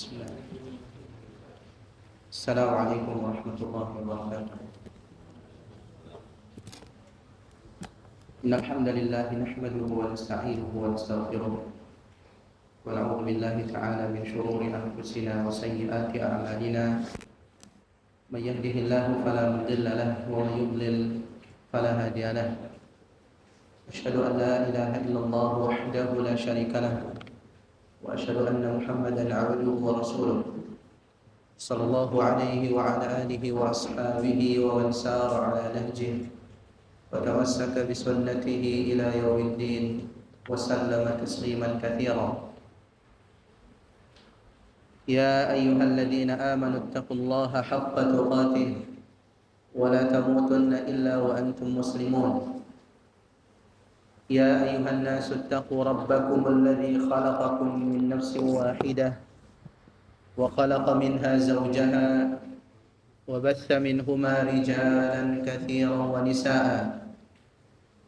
Bismillah. Assalamualaikum warahmatullahi wabarakatuh. Innal hamdalillah nahmaduhu wa nasta'inuhu wa nastaghfiruh wa na'udzu billahi ta'ala min shururi anfusina wa sayyiati a'malina. May yahdihillahu fala mudilla lahu wa may yudlil fala hadiya lahu. Asyhadu an la ilaha illallah wahdahu la syarika lahu wa asyhadu anna Muhammadan 'abduhu wa rasuluh. Sallallahu alaihi wa ala alihi wa ashabihi wa man sara ala nahjihi wa tamassaka bi sunnatihi ila yaumiddin wa sallama tasliman katsiran. Ya ayyuhalladzina amanu taqullaha haqqa tuqatih wa la tamutunna illa wa antum muslimun. Ya ayyuhan nasu ittaqu rabbakumul ladzi khalaqakum min nafsin wahidah وخلق منها زوجها وبث منهما رجالا كثيرا ونساء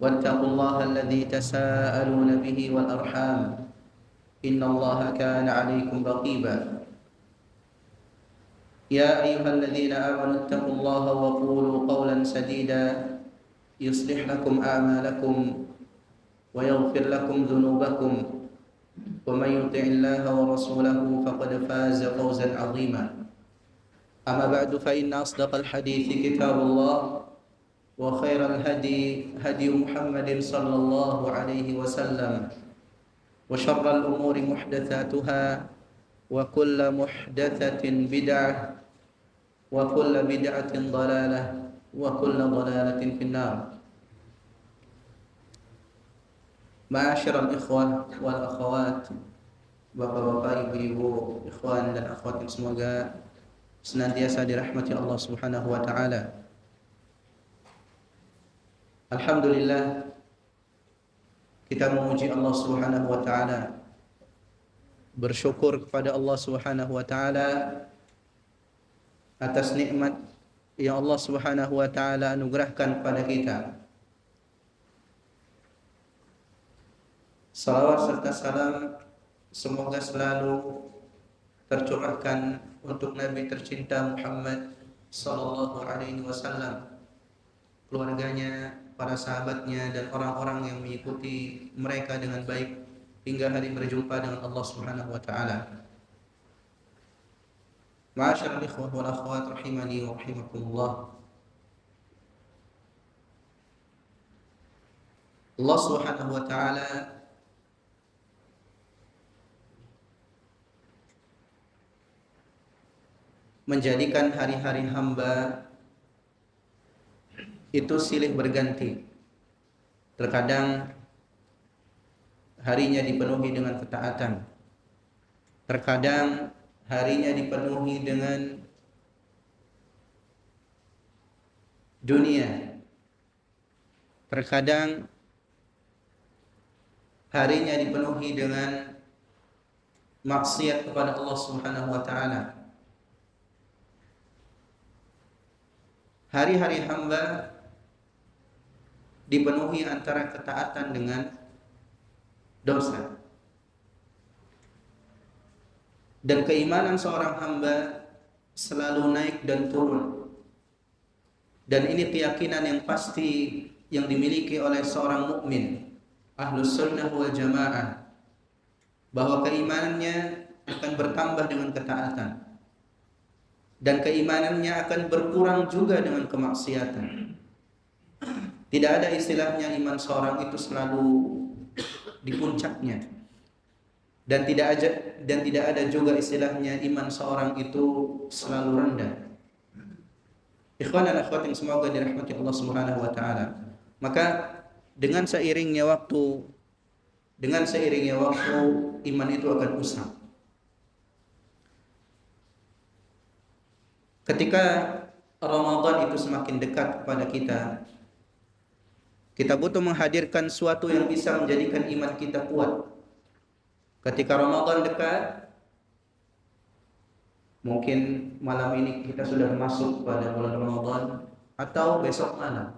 واتقوا الله الذي تساءلون به والأرحام إن الله كان عليكم رقيبا يا أيها الذين آمنوا اتقوا الله وقولوا قولا سديدا يصلح لكم أعمالكم ويغفر لكم ذنوبكم ومن يطع الله ورسوله فقد فاز فوزا عظيما. أما بعد فإن أصدق الحديث كتاب الله وخير الهدي هدي محمد صلى الله عليه وسلم وشر الأمور محدثاتها وكل محدثة بدعة وكل بدعة ضلالة وكل ضلالة في النار. Ma'asyiral ikhwah wal akhwat, bapak-bapak, ibu-ibu, ikhwan dan akhwat yang semoga senantiasa dirahmati Allah Subhanahu wa taala. Alhamdulillah, kita memuji Allah Subhanahu wa taala, bersyukur kepada Allah Subhanahu wa taala atas nikmat yang Allah Subhanahu wa taala anugerahkan kepada kita. Salawat serta salam semoga selalu tercurahkan untuk Nabi tercinta Muhammad sallallahu alaihi wasallam, keluarganya, para sahabatnya dan orang-orang yang mengikuti mereka dengan baik hingga hari berjumpa dengan Allah Subhanahu wa taala. Ma'asyiral ikhwah wal akhwat rahimani wa rahimakumullah. Allah Subhanahu wa taala menjadikan hari-hari hamba itu silih berganti. Terkadang harinya dipenuhi dengan ketaatan, terkadang harinya dipenuhi dengan dunia, terkadang harinya dipenuhi dengan maksiat kepada Allah Subhanahu wa taala. Hari-hari hamba dipenuhi antara ketaatan dengan dosa. Dan keimanan seorang hamba selalu naik dan turun. Dan ini keyakinan yang pasti yang dimiliki oleh seorang mukmin Ahlus Sunnah wal Jamaah, bahwa keimanannya akan bertambah dengan ketaatan dan keimanannya akan berkurang juga dengan kemaksiatan. Tidak ada istilahnya iman seorang itu selalu di puncaknya, dan tidak ada juga istilahnya iman seorang itu selalu rendah. Ikhwan dan akhwat yang semoga dirahmati Allah Subhanahu wa taala. Maka dengan seiringnya waktu iman itu akan usang. Ketika Ramadan itu semakin dekat kepada kita butuh menghadirkan suatu yang bisa menjadikan iman kita kuat. Ketika Ramadan dekat, mungkin malam ini kita sudah masuk pada bulan Ramadan atau besok malam,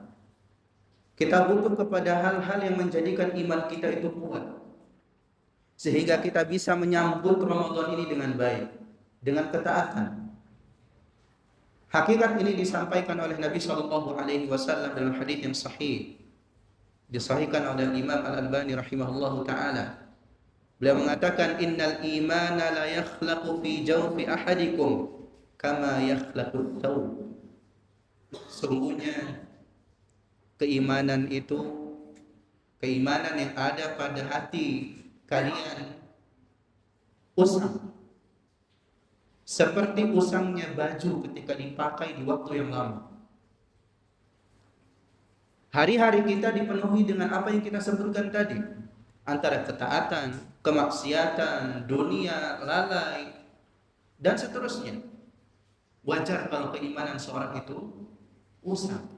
kita butuh kepada hal-hal yang menjadikan iman kita itu kuat, sehingga kita bisa menyambut Ramadan ini dengan baik. dengan ketaatan. Hakikat ini disampaikan oleh Nabi Shallallahu Alaihi Wasallam dalam hadis yang sahih, disahihkan oleh Imam Al-Albani rahimahullahu taala. Beliau mengatakan, innal imana la yakhlaqu fi jawfi ahadikum kama yakhlaqu thawb. Sungguhnya keimanan itu, keimanan yang ada pada hati kalian usang, seperti usangnya baju ketika dipakai di waktu yang lama. Hari-hari kita dipenuhi dengan apa yang kita sebutkan tadi, antara ketaatan, kemaksiatan, dunia, lalai, dan seterusnya. Wajar kalau keimanan seorang itu usang,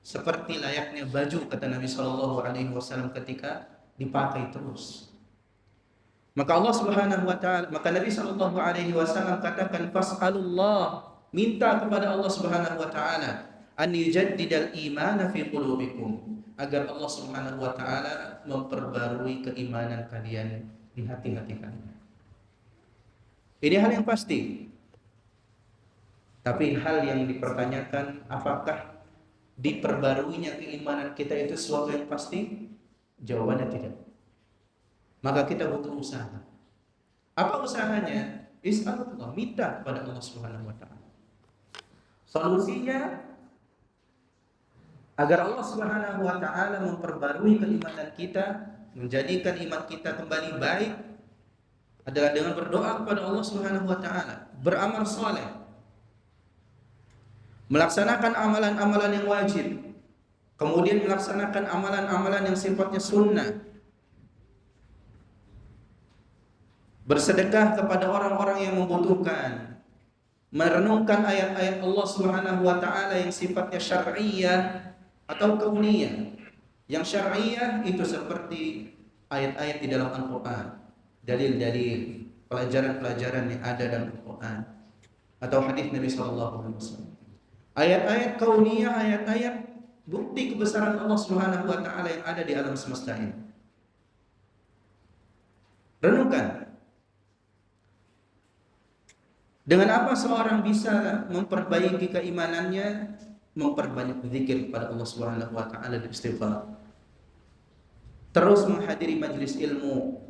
seperti layaknya baju, kata Nabi Shallallahu Alaihi Wasallam, ketika dipakai terus. Maka Allah Subhanahu wa taala, maka Nabi sallallahu alaihi wasallam katakan, fas'alullah, minta kepada Allah Subhanahu wa taala, an yujaddidal iman fi qulubikum, agar Allah Subhanahu wa taala memperbarui keimanan kalian di hati-hati kalian. Ini hal yang pasti. Tapi hal yang dipertanyakan, apakah diperbaruinya keimanan kita itu sesuatu yang pasti? Jawabannya tidak. Maka kita butuh usaha. Apa usahanya? Is'alullah, minta kepada Allah Subhanahu wa taala. Solusinya agar Allah Subhanahu wa taala memperbarui keimanan kita, menjadikan iman kita kembali baik, adalah dengan berdoa kepada Allah Subhanahu wa taala, beramal saleh, melaksanakan amalan-amalan yang wajib, kemudian melaksanakan amalan-amalan yang sifatnya sunnah, bersedekah kepada orang-orang yang membutuhkan, merenungkan ayat-ayat Allah Subhanahu wa taala yang sifatnya syar'iyyah atau kauniyah. Yang syar'iyyah itu seperti ayat-ayat di dalam Al-Qur'an, dalil-dalil, pelajaran-pelajaran yang ada dalam Al-Qur'an atau hadis Nabi sallallahu alaihi wasallam. Ayat-ayat kauniyah, ayat-ayat bukti kebesaran Allah Subhanahu wa taala yang ada di alam semesta ini. Renungkan. Dengan apa seorang bisa memperbaiki keimanannya? Memperbanyak zikir kepada Allah Subhanahu wa taala dan istighfar. Terus menghadiri majelis ilmu,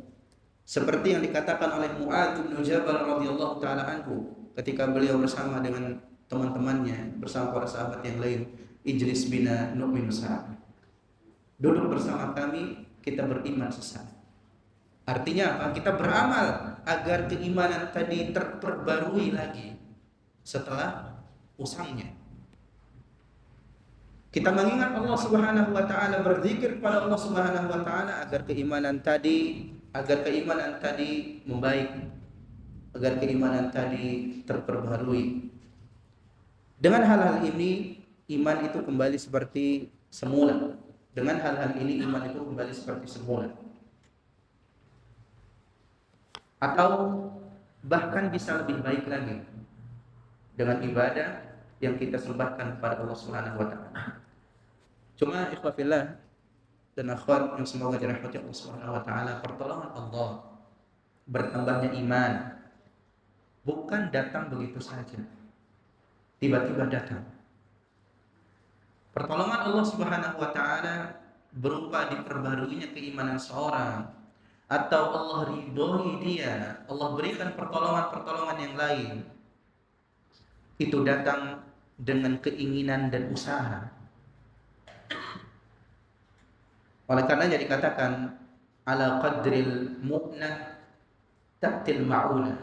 seperti yang dikatakan oleh Mu'adz bin Jabal radhiyallahu taala anhu ketika beliau bersama dengan teman-temannya, bersama para sahabat yang lain, ijlis bina nu'minu sa'a. Duduk bersama kami, kita beriman sesaat. Artinya apa? Kita beramal agar keimanan tadi terperbarui lagi setelah usangnya. Kita mengingat Allah Subhanahu wa taala, berzikir kepada Allah Subhanahu wa taala agar keimanan tadi membaik, agar keimanan tadi terperbarui. Dengan hal-hal ini iman itu kembali seperti semula. Dengan hal-hal ini iman itu kembali seperti semula. Atau bahkan bisa lebih baik lagi dengan ibadah yang kita sembahkan kepada Allah Subhanahu wa taala. Cuma ikhwah fillah dan akhwat yang semoga dirahmati Allah Subhanahu wa taala, pertolongan Allah, bertambahnya iman bukan datang begitu saja. Tiba-tiba datang. Pertolongan Allah Subhanahu wa taala berupa diperbaruinya keimanan seorang, atau Allah ridhoi dia, Allah berikan pertolongan-pertolongan yang lain, itu datang dengan keinginan dan usaha. Oleh karenanya dikatakan, ala qadril mu'nah ta'til ma'unah.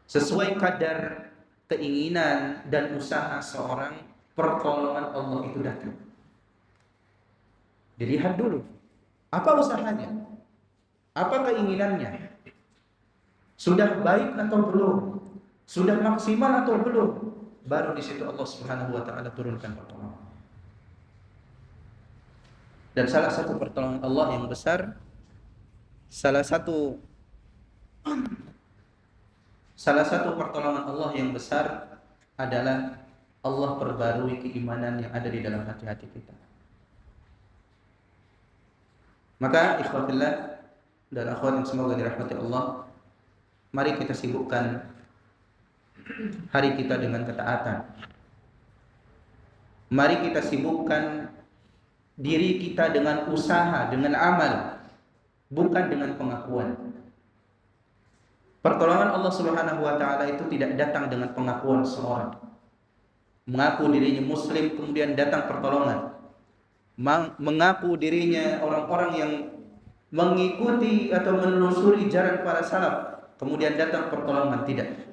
Sesuai kadar keinginan dan usaha seorang, pertolongan Allah itu datang. Dilihat dulu, apa usahanya? Apa keinginannya? Sudah baik atau belum? Sudah maksimal atau belum? Baru di situ Allah Subhanahu wa taala turunkan pertolongan. Dan salah satu pertolongan Allah yang besar, salah satu pertolongan Allah yang besar adalah Allah perbarui keimanan yang ada di dalam hati-hati kita. Maka ikhwatillah, dan akhwat yang semoga dirahmati Allah, mari kita sibukkan hari kita dengan ketaatan. Mari kita sibukkan diri kita dengan usaha, dengan amal, bukan dengan pengakuan. Pertolongan Allah Subhanahu wa taala itu tidak datang dengan pengakuan seorang. Mengaku dirinya muslim kemudian datang pertolongan. Mengaku dirinya orang-orang yang mengikuti atau menelusuri jalan para salaf, kemudian datang pertolongan, tidak.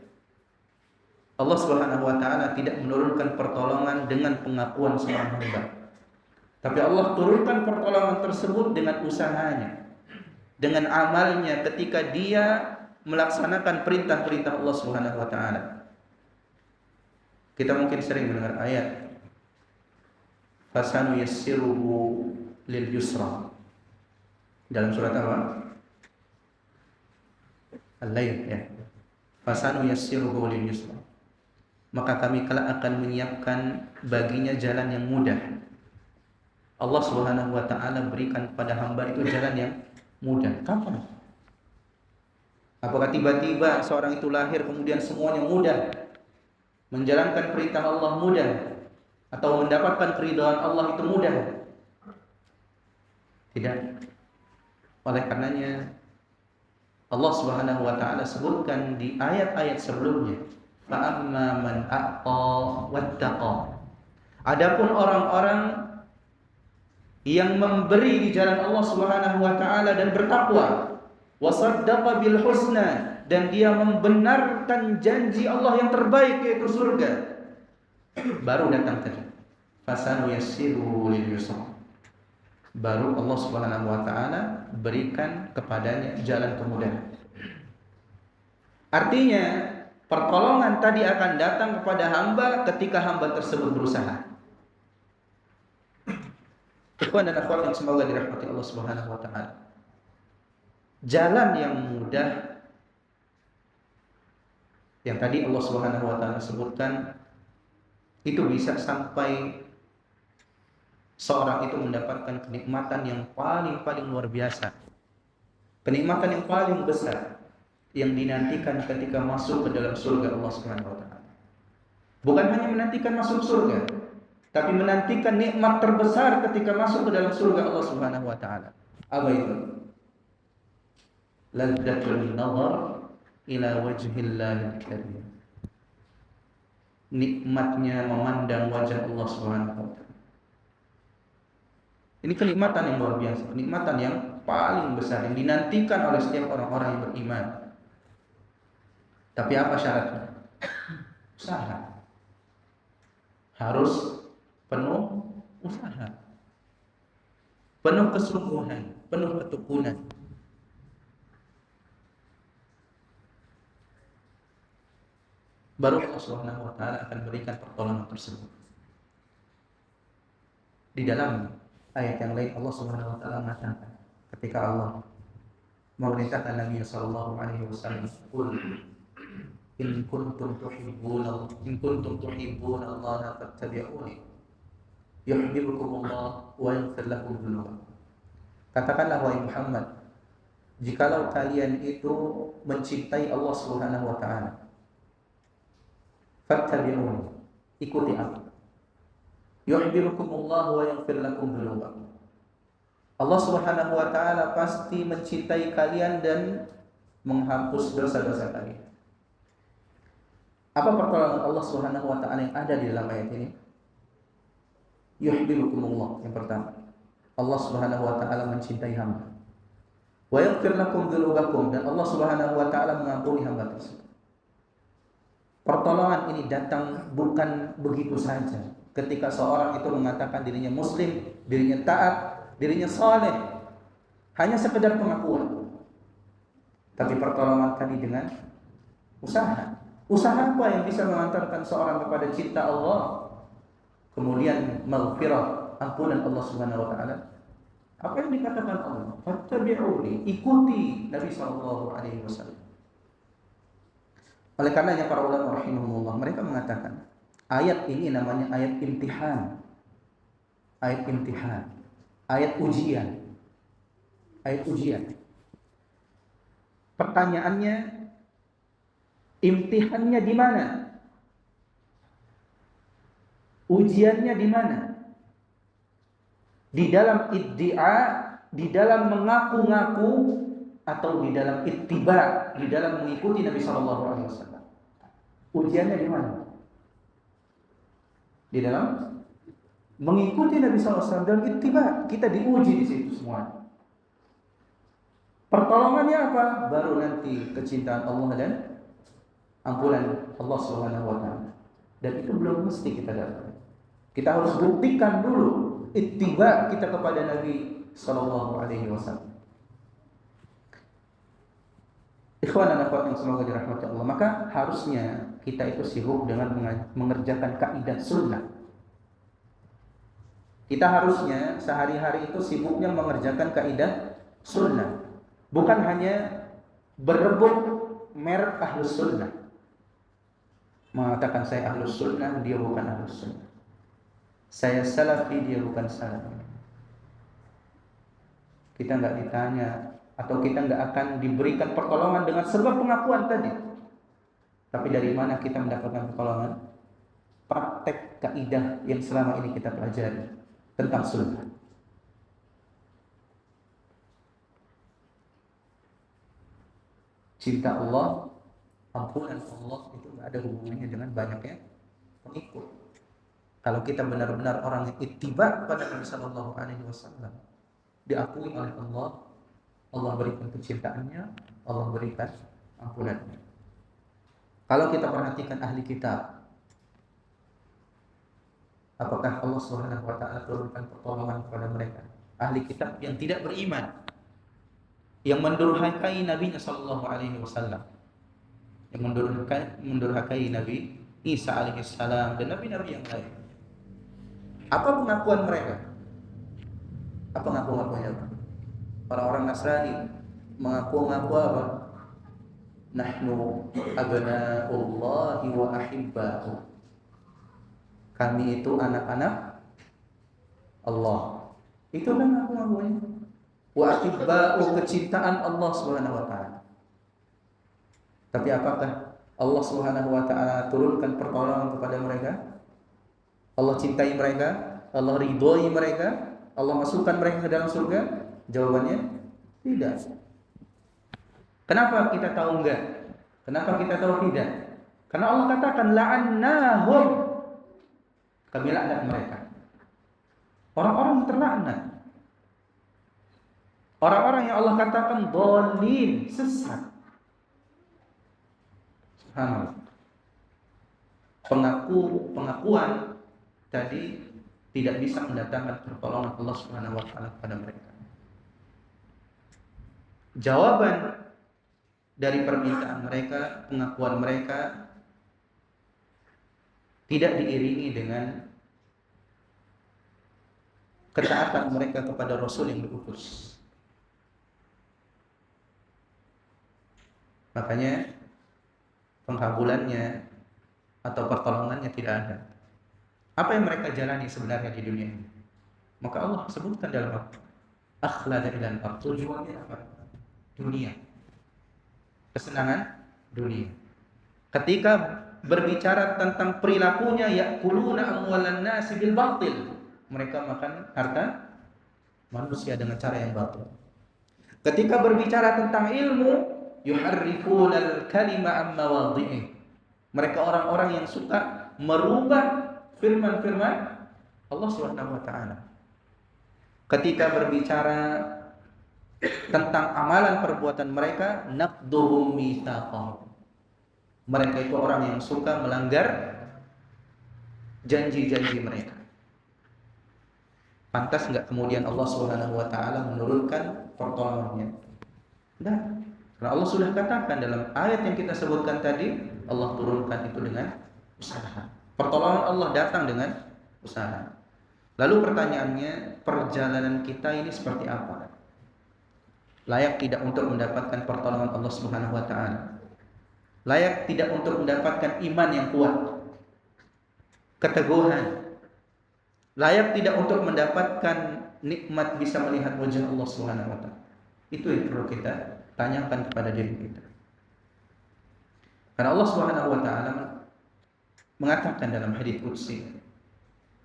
Allah Subhanahu wa taala tidak menurunkan pertolongan dengan pengakuan seorang hamba. Tapi Allah turunkan pertolongan tersebut dengan usahanya, dengan amalnya ketika dia melaksanakan perintah-perintah Allah Subhanahu wa taala. Kita mungkin sering mendengar ayat fasanu yassiruhu lil yusra. Dalam surat apa? Al-Lail ya. Fasanu yassiruhu lil yusra. Maka kami kelak akan menyiapkan baginya jalan yang mudah. Allah Subhanahu wa taala berikan pada hamba itu jalan yang mudah. Kapan? Apakah tiba-tiba seorang itu lahir kemudian semuanya mudah? Menjalankan perintah Allah mudah atau mendapatkan keridhaan Allah itu mudah? Tidak. Oleh karenanya Allah Subhanahu wa taala sebutkan di ayat-ayat sebelumnya, فَأَمَّا مَنْ أَعْطَى وَاتَّقَى. Adapun orang-orang yang memberi di jalan Allah Subhanahu wa taala dan bertakwa, wasaddaqa bil husna, dan dia membenarkan janji Allah yang terbaik yaitu surga, baru datang tadi fasanu yassiruhu lil yusra, baru Allah Subhanahu wa taala berikan kepadanya jalan kemudahan. Artinya pertolongan tadi akan datang kepada hamba ketika hamba tersebut berusaha. Ikhwan dan akhwat yang semoga dirahmati Allah Subhanahu wa taala. Jalan yang mudah yang tadi Allah Subhanahu wa taala sebutkan itu bisa sampai seorang itu mendapatkan kenikmatan yang paling luar biasa. Kenikmatan yang paling besar yang dinantikan ketika masuk ke dalam surga Allah Subhanahu wa taala. Bukan hanya menantikan masuk surga, tapi menantikan nikmat terbesar ketika masuk ke dalam surga Allah Subhanahu wa taala. Apa itu? Ladzatul nazar ila wajhillahil karim. Nikmatnya memandang wajah Allah Subhanahu wa taala. Ini kenikmatan yang luar biasa, kenikmatan yang paling besar yang dinantikan oleh setiap orang-orang yang beriman. Tapi apa syaratnya? Usaha. Harus penuh usaha, penuh kesungguhan, penuh ketekunan. Baru Allah Subhanahu wa taala akan berikan pertolongan tersebut. Di dalam ayat yang lain Allah Subhanahu wa taala mengatakan ketika Allah memerintahkan Nabi sallallahu alaihi wasallam, "Qul in kuntum tuhibbuna Allah fattabi'uni yuhibbukumullah wa yaghfir lakum dzunubakum." Katakanlah wahai Muhammad, jikalau kalian itu mencintai Allah Subhanahu wa taala, fattabi'uni, ikuti aku. Yuhibbukumullah wa yaghfir lakum dzunubakum. Allah Subhanahu wa taala pasti mencintai kalian dan menghapus dosa-dosa kalian. Apa pertolongan Allah Subhanahu wa taala yang ada di dalam ayat ini? Yuhibbukumullah, yang pertama. Allah Subhanahu wa taala mencintai hamba. Wa yaghfir lakum dzunubakum, dan Allah Subhanahu wa taala mengampuni hamba tersebut. Pertolongan ini datang bukan begitu saja. Ketika seorang itu mengatakan dirinya muslim, dirinya taat, dirinya saleh, hanya sekedar pengakuan. Tapi pertolongan tadi dengan usaha. Usaha apa yang bisa mengantarkan seorang kepada cinta Allah, kemudian maghfirah, ampunan Allah Subhanahu wa taala? Apa yang dikatakan Allah? Fattabi'uni, ikuti Nabi sallallahu alaihi wasallam. Oleh karenanya para ulama rahimahumullah mereka mengatakan ayat ini namanya ayat imtihan. Ayat imtihan, ayat ujian. Ayat ujian. Pertanyaannya, imtihannya di mana? Ujiannya di mana? Di dalam iddia, di dalam mengaku-ngaku, atau di dalam ittiba, di dalam mengikuti Nabi Shallallahu Alaihi Wasallam. Ujiannya di mana? Di dalam mengikuti Nabi Shallallahu Alaihi Wasallam dan ittiba, kita diuji di situ semua. Pertolongannya apa? Baru nanti kecintaan Allah dan ampunan Allah Subhanahu wa taala. Dan itu belum mesti kita dapat. Kita harus buktikan dulu ittiba kita kepada Nabi sallallahu alaihi wasallam. Ikhwan dan akhwat yang semoga dirahmati Allah, maka harusnya kita itu sibuk dengan mengerjakan kaidah sunnah. Kita harusnya sehari-hari itu sibuknya mengerjakan kaidah sunnah. Bukan hanya berebut merek ahlus sunnah, mengatakan saya ahlus sunnah, dia bukan ahlus sunnah. Saya salafi, dia bukan salafi. Kita nggak ditanya, atau kita nggak akan diberikan pertolongan dengan sebab pengakuan tadi. Tapi dari mana kita mendapatkan pertolongan? Praktek kaidah yang selama ini kita pelajari tentang sunnah. Cinta Allah, ampunan Allah itu nggak ada hubungannya dengan banyaknya pengikut. Kalau kita benar-benar orang yang ittiba pada Nabi Sallallahu Alaihi Wasallam, diakui oleh Allah, Allah berikan kecintaannya, Allah berikan ampunannya. Kalau kita perhatikan ahli kitab, apakah Allah Subhanahu Wa Taala turunkan pertolongan kepada mereka? Ahli kitab yang tidak beriman, yang mendurhakai Nabi Sallallahu Alaihi Wasallam, yang mendurhakai Nabi Isa alaihissalam dan nabi-nabi yang lain. Apa pengakuan mereka? Apa ngaku-ngakunya? Orang-orang Nasrani mengaku-ngaku apa? Nahnu abna'ullahi wa ahibba'u. Kami itu anak-anak Allah. Itu kan ngaku-ngakunya. Wa ahibba'u, kecintaan Allah Subhanahu wa taala. Tapi apakah Allah Subhanahu wa taala turunkan pertolongan kepada mereka? Allah cintai mereka, Allah ridhoi mereka, Allah masukkan mereka ke dalam surga? Jawabannya tidak. Kenapa kita tahu enggak? Kenapa kita tahu tidak? Karena Allah katakan la'annahum, kami laknat mereka. Orang-orang terlaknat. Orang-orang yang Allah katakan dhalin, sesat. Subhanallah. Pengakuan tadi tidak bisa mendatangkan pertolongan Allah Subhanahu wa taala kepada mereka. Jawaban dari permintaan mereka, pengakuan mereka tidak diiringi dengan ketaatan mereka kepada Rasul yang diutus. Makanya pengkabulannya atau pertolongannya tidak ada. Apa yang mereka jalani sebenarnya di dunia ini? Maka Allah sebutkan dalam akhlada ilal ardh, tujuannya apa? Dunia. Kesenangan dunia. Ketika berbicara tentang perilakunya, ya'kuluna amwalan nasi bil batil, mereka makan harta manusia dengan cara yang batil. Ketika berbicara tentang ilmu, yuharrifuna al-kalima an mawadhi'i, mereka orang-orang yang suka merubah firman-firman Allah Subhanahu wa taala. Ketika berbicara tentang amalan perbuatan mereka, naqduhum mitsaqahum, mereka itu orang yang suka melanggar janji-janji mereka. Pantas enggak kemudian Allah Subhanahu wa taala menurunkan pertolongannya? Enggak. Karena Allah sudah katakan dalam ayat yang kita sebutkan tadi, Allah turunkan itu dengan usaha. Pertolongan Allah datang dengan usaha. Lalu pertanyaannya, perjalanan kita ini seperti apa? Layak tidak untuk mendapatkan pertolongan Allah Subhanahu wa taala? Layak tidak untuk mendapatkan iman yang kuat, keteguhan? Layak tidak untuk mendapatkan nikmat bisa melihat wajah Allah Subhanahu wa taala? Itu yang perlu kita tanyakan kepada diri kita. Karena Allah Subhanahu wa taala mengatakan dalam hadits qudsi,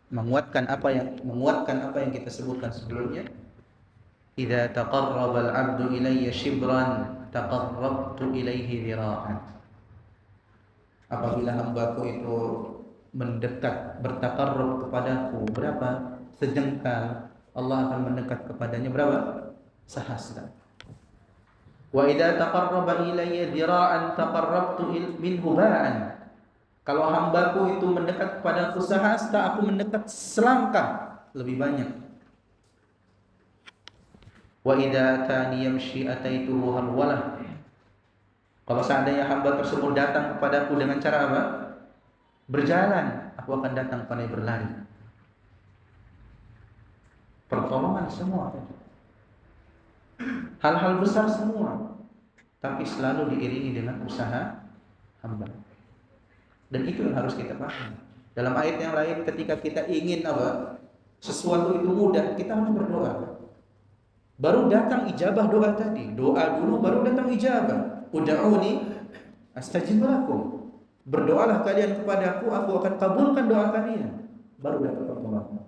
menguatkan apa yang kita sebutkan sebelumnya, idza taqarraba al-'abdu ilayya shibran taqarrabtu ilayhi dhira'an. Apabila hambaku itu mendekat, bertakarrub kepadaku berapa? Sejengkal, Allah akan mendekat kepadanya berapa? Sehasta. Wa idza taqarraba ilayya dhira'an taqarrabtu minhu ba'an. Kalau hambaku itu mendekat kepadaku sehasta, aku mendekat selangkah lebih banyak. Wa idza atani yamshi ataituhu harwalah. Kalau seandainya hamba tersebut datang kepadaku dengan cara apa? Berjalan, aku akan datang kepada berlari. Pertolongan semua. Hal-hal besar semua, tapi selalu diiringi dengan usaha hamba. Dan itu yang harus kita pahami. Dalam ayat yang lain, ketika kita ingin apa? Sesuatu itu mudah, kita harus berdoa. Baru datang ijabah doa tadi. Doa dulu baru datang ijabah. Ud'uni astajib lakum. Berdoalah kalian kepadaku, aku akan kabulkan doa kalian. Baru dapat pertolongan.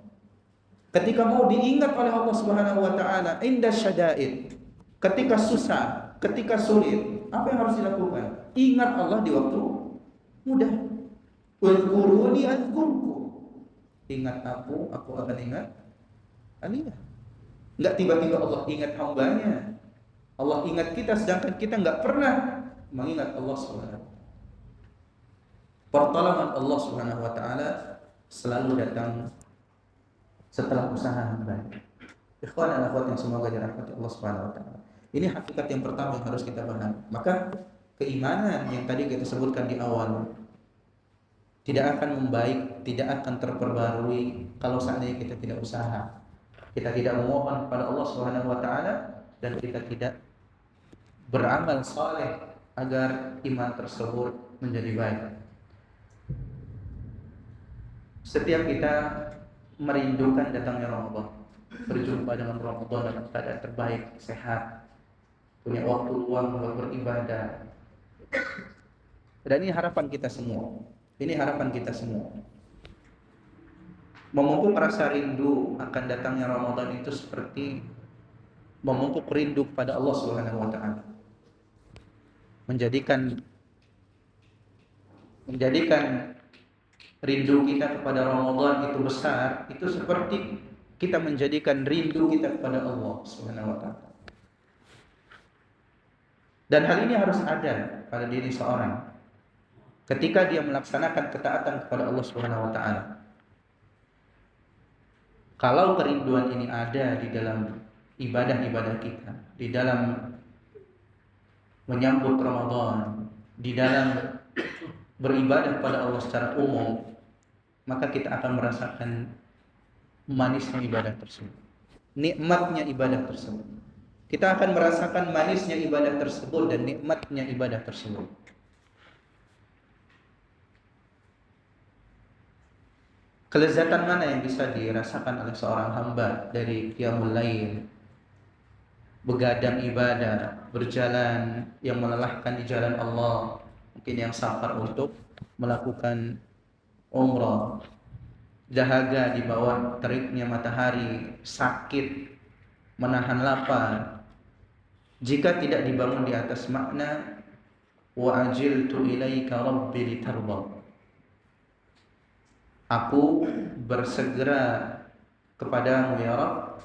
Ketika mau diingat oleh Allah Subhanahu wa taala inda syada'id, ketika susah, ketika sulit, apa yang harus dilakukan? Ingat Allah di waktu mudah. Wadhkuruni adhkurkum. Ingat aku akan ingat kalian. Enggak tiba-tiba Allah ingat hambanya. Allah ingat kita sedangkan kita enggak pernah mengingat Allah Subhanahu wa taala. Pertolongan Allah Subhanahu wa taala selalu datang setelah usaha hamba. Ikhwan dan akhwat yang semoga dirahmati Allah Subhanahu wa taala. Ini hakikat yang pertama yang harus kita pahami. Maka keimanan yang tadi kita sebutkan di awal tidak akan membaik, tidak akan terperbarui kalau seandainya kita tidak usaha. Kita tidak memohon kepada Allah Subhanahu wa taala dan kita tidak beramal saleh agar iman tersebut menjadi baik. Setiap kita merindukan datangnya Ramadan, berjumpa dengan Ramadan dalam keadaan terbaik, sehat, punya waktu luang untuk beribadah. Dan ini harapan kita semua. Ini harapan kita semua. Memupuk rasa rindu akan datangnya Ramadan itu seperti memupuk rindu kepada Allah Subhanahu wa taala. Menjadikan rindu kita kepada Ramadan itu besar, itu seperti kita menjadikan rindu kita kepada Allah Subhanahu wa taala. Dan hal ini harus ada pada diri seorang ketika dia melaksanakan ketaatan kepada Allah Subhanahu wa taala. Kalau kerinduan ini ada di dalam ibadah-ibadah kita, di dalam menyambut Ramadan, di dalam beribadah kepada Allah secara umum, maka kita akan merasakan manisnya ibadah tersebut, nikmatnya ibadah tersebut. Kita akan merasakan manisnya ibadah tersebut dan nikmatnya ibadah tersebut. Kelezatan mana yang bisa dirasakan oleh seorang hamba dari qiyamul lail, begadang ibadah, berjalan yang melelahkan di jalan Allah, mungkin yang safar untuk melakukan umrah, dahaga di bawah teriknya matahari, sakit, menahan lapar. Jika tidak dibangun di atas makna wa ajiltu ilaika rabbi litarda, aku bersegera kepadamu ya Rabb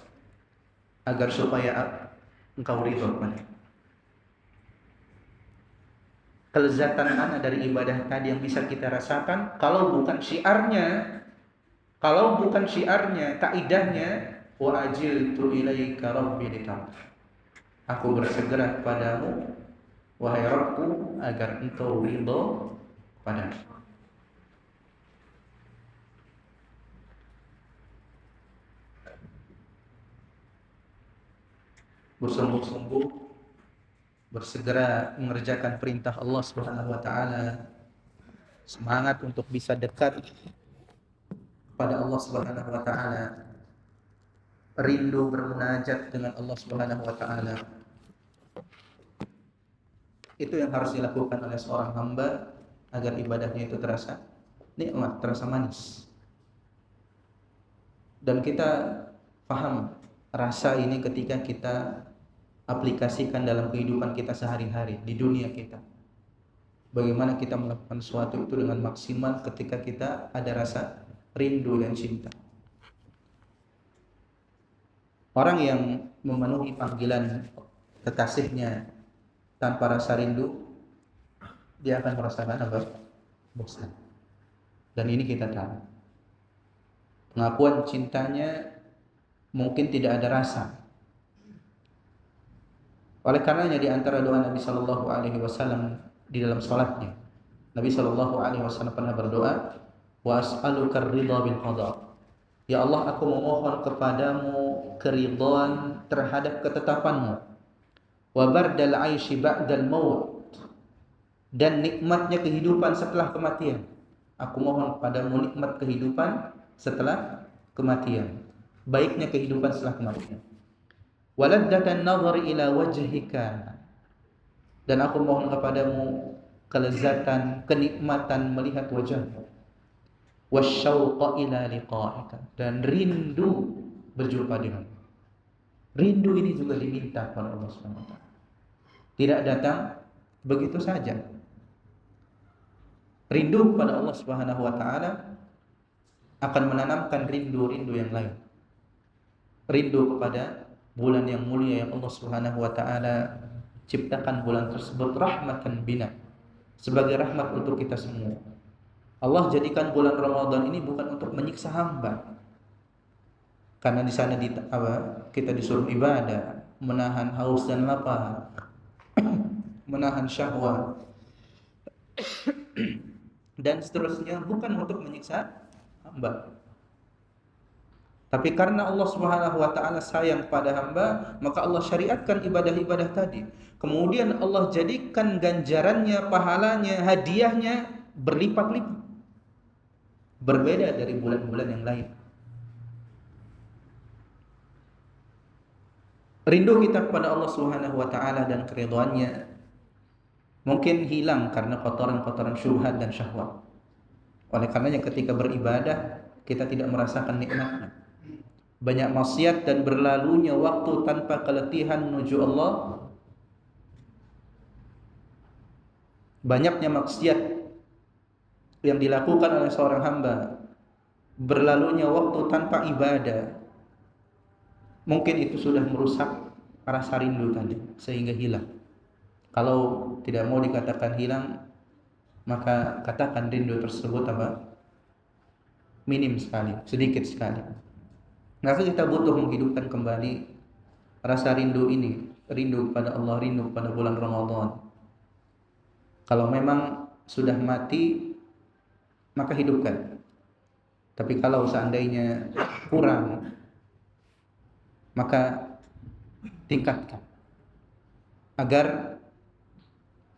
agar supaya engkau ridho kepada. Kelezatan mana dari ibadah tadi yang bisa kita rasakan kalau bukan syiarnya, kaidahnya wa ajiltu ilaika rabbi litarda, aku bersegera kepadamu wahai Rabbku agar engkau ridho kepadaku. Bersungguh-sungguh bersegera mengerjakan perintah Allah Subhanahu wa taala, semangat untuk bisa dekat kepada Allah Subhanahu wa taala, rindu bermunajat dengan Allah Subhanahu wa taala. Itu yang harus dilakukan oleh seorang hamba agar ibadahnya itu terasa nikmat, terasa manis. Dan kita paham rasa ini ketika kita aplikasikan dalam kehidupan kita sehari-hari di dunia kita. Bagaimana kita melakukan sesuatu itu dengan maksimal ketika kita ada rasa rindu dan cinta. Orang yang memenuhi panggilan kekasihnya tanpa rasa rindu, dia akan merasakan apa? Bosan. Dan ini kita tahu. Pengakuan cintanya mungkin tidak ada rasa. Oleh karenanya di antara doa Nabi Shallallahu Alaihi Wasallam di dalam salatnya, Nabi Shallallahu Alaihi Wasallam pernah berdoa, wa as'aluka ridha bil qada. Ya Allah, aku memohon kepadamu keridhaan terhadap ketetapanmu. Wa bardal aishi ba'dal maut, dan nikmatnya kehidupan setelah kematian. Aku mohon kepadamu nikmat kehidupan setelah kematian, baiknya kehidupan setelah kematian. Waladdatan nazari ila wajhika, dan aku mohon kepadamu kelezatan, kenikmatan melihat wajahmu. Wasyauqa ila liqa'ika, dan rindu berjumpa denganmu. Rindu ini juga diminta oleh Allah Subhanahu wa taala. Tidak datang begitu saja. Rindu kepada Allah Subhanahu wa taala akan menanamkan rindu-rindu yang lain. Rindu kepada bulan yang mulia yang Allah Subhanahu wa taala ciptakan bulan tersebut rahmatan bina, sebagai rahmat untuk kita semua. Allah jadikan bulan Ramadan ini bukan untuk menyiksa hamba, karena di sana kita disuruh ibadah, menahan haus dan lapar, menahan syahwat dan seterusnya, bukan untuk menyiksa hamba. Tapi karena Allah Subhanahu wa taala sayang pada hamba, maka Allah syariatkan ibadah-ibadah tadi. Kemudian Allah jadikan ganjarannya, pahalanya, hadiahnya berlipat-lipat. Berbeda dari bulan-bulan yang lain. Rindu kita kepada Allah Subhanahu wa taala dan keridhaannya mungkin hilang karena kotoran-kotoran syubhat dan syahwat. Oleh karenanya ketika beribadah kita tidak merasakan nikmatnya. Banyak maksiat dan berlalunya waktu tanpa keletihan menuju Allah. Banyaknya maksiat yang dilakukan oleh seorang hamba, berlalunya waktu tanpa ibadah, mungkin itu sudah merusak rasa rindu tadi sehingga hilang. Kalau tidak mau dikatakan hilang, maka katakan rindu tersebut minim sekali, sedikit sekali. Maka kita butuh menghidupkan kembali rasa rindu ini, rindu kepada Allah, rindu kepada bulan Ramadan. Kalau memang sudah mati, maka hidupkan. Tapi kalau seandainya kurang, maka tingkatkan agar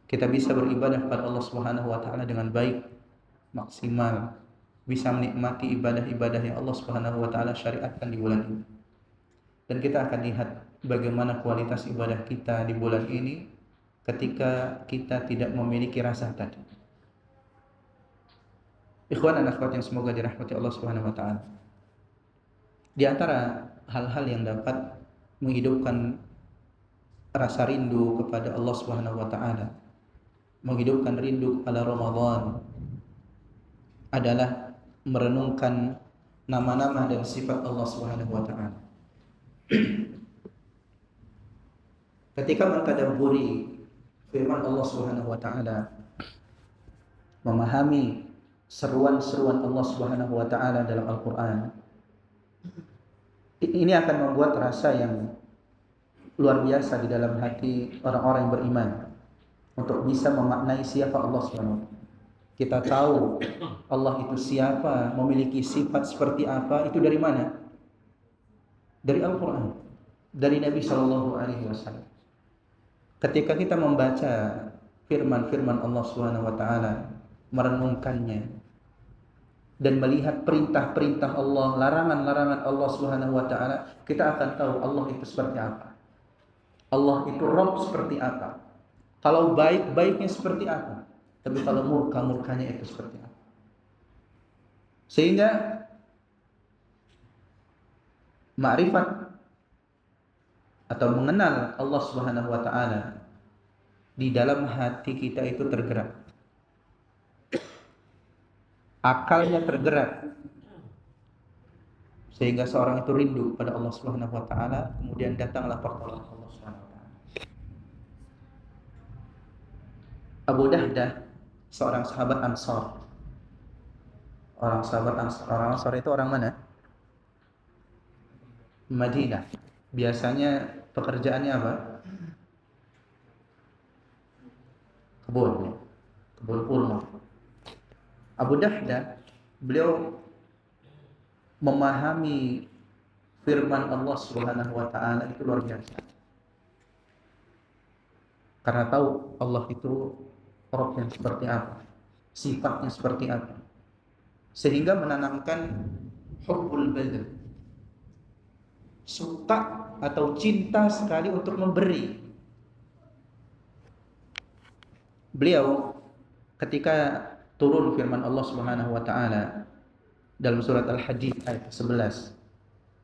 kita bisa beribadah kepada Allah Subhanahu wa taala dengan baik, maksimal, bisa menikmati ibadah-ibadah yang Allah Subhanahu wa taala syariatkan di bulan ini. Dan kita akan lihat bagaimana kualitas ibadah kita di bulan ini ketika kita tidak memiliki rasa tadi. Ikhwan dan akhwat yang semoga dirahmati Allah Subhanahu wa taala. Di antara hal-hal yang dapat menghidupkan rasa rindu kepada Allah Subhanahu wa taala, menghidupkan rindu kepada Ramadan, adalah merenungkan nama-nama dan sifat Allah Subhanahu wa taala. Ketika mentadabburi firman Allah Subhanahu wa taala, memahami seruan-seruan Allah Subhanahu wa taala dalam Al-Qur'an, ini akan membuat rasa yang luar biasa di dalam hati orang-orang yang beriman untuk bisa memaknai siapa Allah Subhanahu wa taala. Kita tahu Allah itu siapa, memiliki sifat seperti apa, itu dari mana? Dari Al-Qur'an, dari Nabi Shallallahu alaihi wasallam. Ketika kita membaca firman-firman Allah Subhanahu wa taala, merenungkannya dan melihat perintah-perintah Allah, larangan-larangan Allah Subhanahu wa taala, kita akan tahu Allah itu seperti apa. Allah itu Rabb seperti apa. Kalau baik, baiknya seperti apa? Tapi kalau murka, murkanya itu seperti apa? Sehingga ma'rifat atau mengenal Allah Subhanahu wa taala di dalam hati kita itu tergerak. Akalnya tergerak sehingga seorang itu rindu pada Allah Subhanahu wa taala, kemudian datanglah pertolongan Allah Subhanahu wa taala. Abu Dahdah, seorang sahabat Ansar. Orang Ansar itu orang mana? Madinah. Biasanya pekerjaannya apa? Kebun, kebun kurma. Abu Dahdah, beliau memahami firman Allah Subhanahu wa taala itu luar biasa. Karena tahu Allah itu Rabb yang seperti apa, sifatnya seperti apa. Sehingga menanamkan hubbul badl. Suka atau cinta sekali untuk memberi. Beliau ketika turun firman Allah Subhanahu wa taala dalam surat Al-Hadid ayat 11,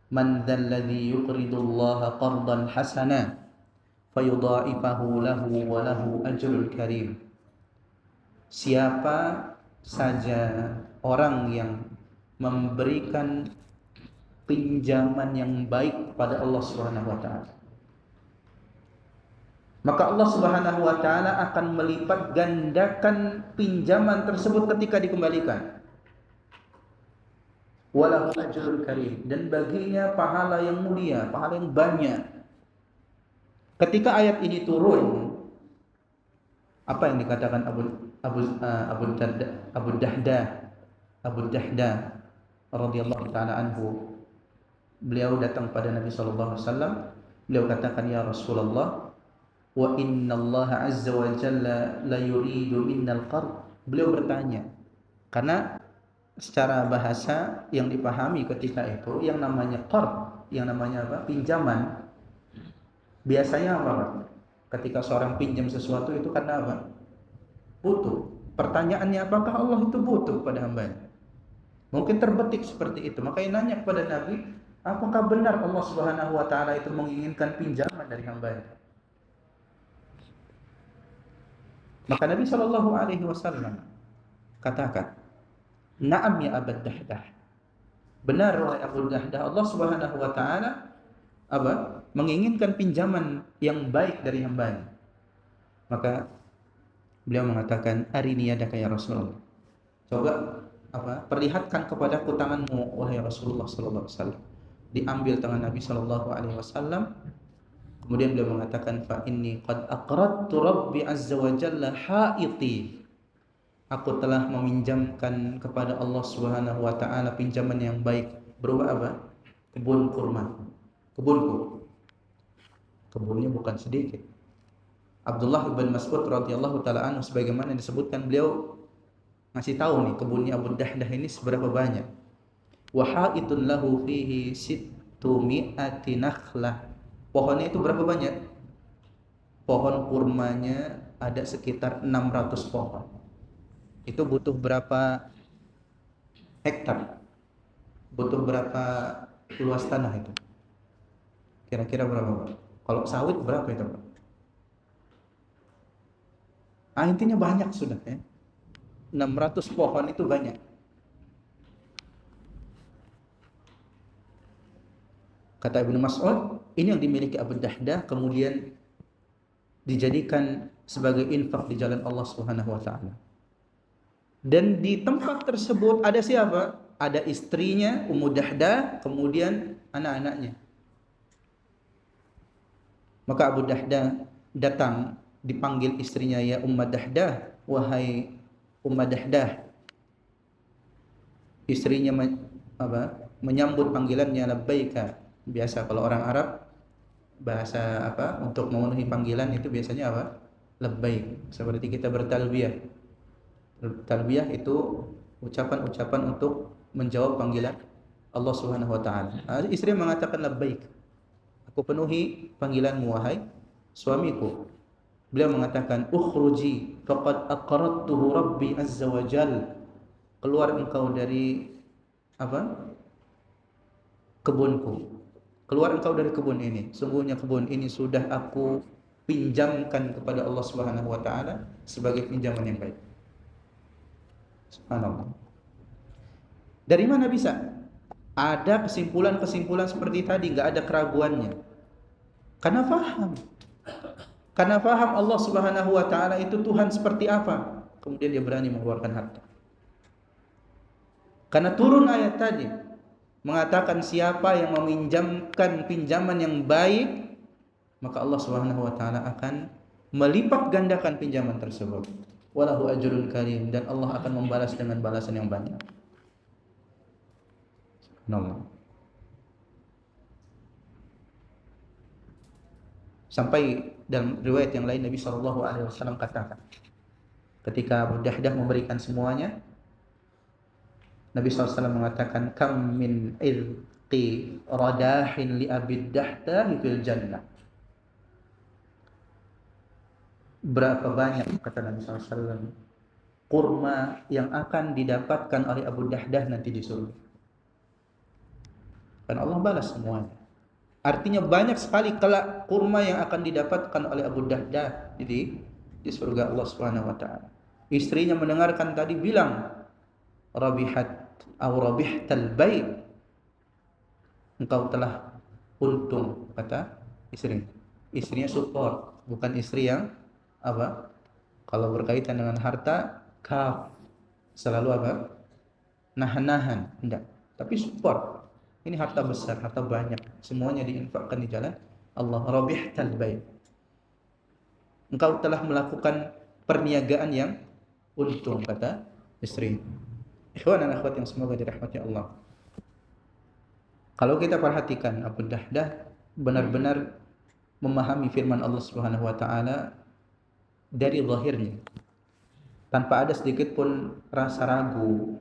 "Man dzalladzi yuqridullaha qardan hasana fayudha'ifahu lahu wa lahu ajrun karim." Siapa saja orang yang memberikan pinjaman yang baik pada Allah Subhanahu wa taala, maka Allah Subhanahu wa taala akan melipat gandakan pinjaman tersebut ketika dikembalikan. Walahu ajrun karim, dan baginya pahala yang mulia, pahala yang banyak. Ketika ayat ini turun, apa yang dikatakan Abu Dahdah radhiyallahu taala anhu? Beliau datang pada Nabi sallallahu alaihi wasallam, beliau katakan, "Ya Rasulullah, wa inna Allah azza wa jalla la yuridu minnal qard." Beliau bertanya, karena secara bahasa yang dipahami ketika itu yang namanya qard, yang namanya apa? Pinjaman. Biasanya apa, Pak? Ketika seorang pinjam sesuatu itu karena apa? Butuh. Pertanyaannya, apakah Allah itu butuh pada hambanya? Mungkin terbetik seperti itu. Makanya nanya kepada Nabi, apakah benar Allah Subhanahu wa taala itu menginginkan pinjaman dari hambanya? Maka Nabi sallallahu alaihi wasallam katakan, "Na'am ya Abu Dahdah." Benar wahai Abu Dahdah, Allah Subhanahu wa taala apa? Menginginkan pinjaman yang baik dari hambanya. Maka beliau mengatakan, "Arini yadaka ya Rasulullah." Coba apa? Perlihatkan kepadaku tanganmu wahai Rasulullah sallallahu alaihi wasallam. Diambil tangan Nabi sallallahu alaihi wasallam. Kemudian beliau mengatakan, "Fa inni qad aqradtu Rabbi azza wa jalla haiti." Aku telah meminjamkan kepada Allah Subhanahu wa taala pinjaman yang baik berupa apa? Kebun kurma. Kebunku. Kebunnya bukan sedikit. Abdullah bin Mas'ud radhiyallahu taala anhu sebagaimana disebutkan, beliau ngasih tahu nih kebunnya Abu Dahdah ini seberapa banyak. Wa haitun lahu fihi sittumi'ati nakhlah. Pohonnya itu berapa banyak? Pohon kurmanya ada sekitar 600 pohon. Itu butuh berapa hektar? Butuh berapa luas tanah itu? Kira-kira berapa, Pak? Kalau sawit berapa itu, Pak? Intinya banyak sudah ya. 600 pohon itu banyak. Kata Ibnu Mas'ud, ini yang dimiliki Abu Dahdah kemudian dijadikan sebagai infak di jalan Allah Subhanahu wa taala. Dan di tempat tersebut ada siapa? Ada istrinya Ummu Dahdah, kemudian anak-anaknya. Maka Abu Dahdah datang, dipanggil istrinya, "Ya Ummu Dahdah, wahai Ummu Dahdah." Istrinya menyambut panggilannya, "Labbaika." Biasa kalau orang Arab bahasa apa untuk memenuhi panggilan itu biasanya apa? Labbaik. Seperti kita bertalbiyah. Talbiyah itu ucapan-ucapan untuk menjawab panggilan Allah Subhanahu wa taala. Istri mengatakan labbaik. Aku penuhi panggilanmu wahai suamiku. Beliau mengatakan, "Ukhruji faqad aqradtuhu Rabbi azza wa jal." Keluar engkau dari apa? Kebunku. Keluar engkau dari kebun ini. Sungguhnya kebun ini sudah aku pinjamkan kepada Allah Subhanahu wa taala sebagai pinjaman yang baik. Subhanallah. Dari mana bisa? Ada kesimpulan-kesimpulan seperti tadi, nggak ada keraguannya. Karena faham. Karena faham Allah Subhanahu wa taala itu Tuhan seperti apa. Kemudian dia berani mengeluarkan harta. Karena turun ayat tadi mengatakan siapa yang meminjamkan pinjaman yang baik, maka Allah Subhanahu wa taala akan melipat gandakan pinjaman tersebut. Walahu ajrun karim, dan Allah akan membalas dengan balasan yang banyak. Subhanallah. Sampai dalam riwayat yang lain Nabi sallallahu alaihi wasallam katakan, ketika Abu Dahdah memberikan semuanya, Nabi SAW mengatakan, kam min idqi radahin li Abi Dahdah fil jannah. Berapa banyak, kata Nabi SAW, kurma yang akan didapatkan oleh Abu Dahdah nanti di surga. Dan Allah balas semuanya. Artinya banyak sekali kelak kurma yang akan didapatkan oleh Abu Dahdah di surga Allah Subhanahu wa taala. Istrinya mendengarkan tadi bilang, rabihat aw rabihtal bai', engkau telah untung, kata istrinya support, bukan istri yang apa, kalau berkaitan dengan harta kaf, selalu apa, nahan-nahan, enggak, tapi support. Ini harta besar, harta banyak, semuanya diinfakkan di jalan Allah. Rabihtal bai', engkau telah melakukan perniagaan yang untung, kata istri. Ikhwan dan akhwat yang semoga dirahmati Allah. Kalau kita perhatikan, Abu Dahdah benar-benar memahami firman Allah Subhanahu wa taala dari zahirnya, tanpa ada sedikit pun rasa ragu,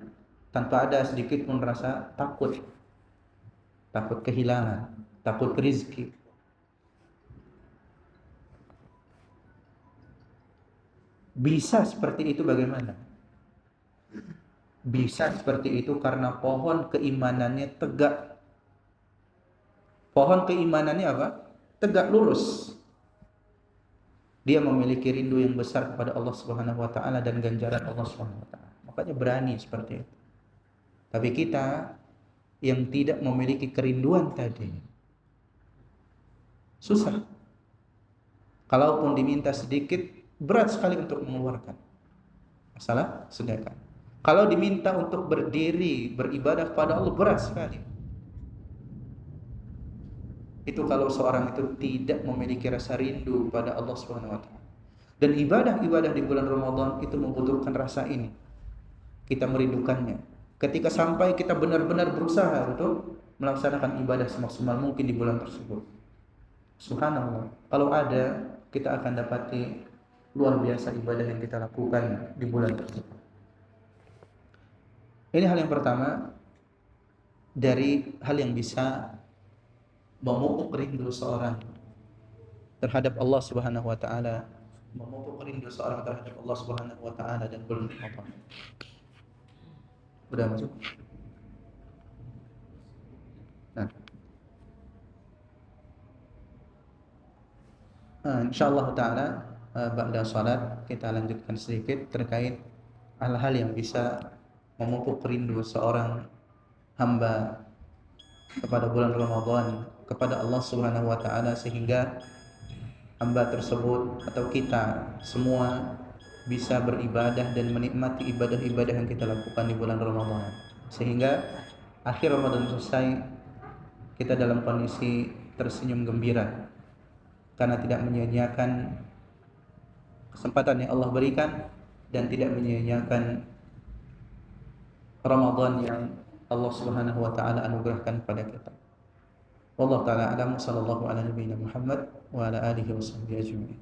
tanpa ada sedikit pun rasa takut kehilangan, takut rezeki. Bisa seperti itu bagaimana? Bisa seperti itu karena pohon keimanannya tegak. Pohon keimanannya apa? Tegak lurus. Dia memiliki rindu yang besar kepada Allah Subhanahu wa taala dan ganjaran Allah Subhanahu wa taala. Makanya berani seperti itu. Tapi kita yang tidak memiliki kerinduan tadi, susah. Kalaupun diminta sedikit, berat sekali untuk mengeluarkan. Masalah sedekah. Kalau diminta untuk berdiri beribadah kepada Allah, berat sekali. Itu kalau seorang itu tidak memiliki rasa rindu pada Allah Subhanahu wa taala. Dan ibadah-ibadah di bulan Ramadan itu membutuhkan rasa ini. Kita merindukannya. Ketika sampai kita benar-benar berusaha untuk melaksanakan ibadah semaksimal mungkin di bulan tersebut. Subhanallah. Kalau ada, kita akan dapati luar biasa ibadah yang kita lakukan di bulan tersebut. Ini hal yang pertama dari hal yang bisa memupuk rindu seorang terhadap Allah Subhanahu wa taala, memupuk rindu seorang terhadap Allah Subhanahu wa taala dan bulan Ramadan. Sudah masuk? Insyaallah taala ba'da salat kita lanjutkan sedikit terkait hal-hal yang bisa memupuk rindu seorang hamba kepada bulan Ramadan, kepada Allah Subhanahu wa taala, sehingga hamba tersebut atau kita semua bisa beribadah dan menikmati ibadah-ibadah yang kita lakukan di bulan Ramadan, sehingga akhir Ramadan selesai kita dalam kondisi tersenyum gembira karena tidak menyia-nyiakan kesempatan yang Allah berikan dan tidak menyia-nyiakan Ramadan yang Allah Subhanahu wa taala anugerahkan kepada kita. Wallahu taala a'lam. Sallallahu ala nabiyyina Muhammad wa ala alihi washabbihi ajma'in.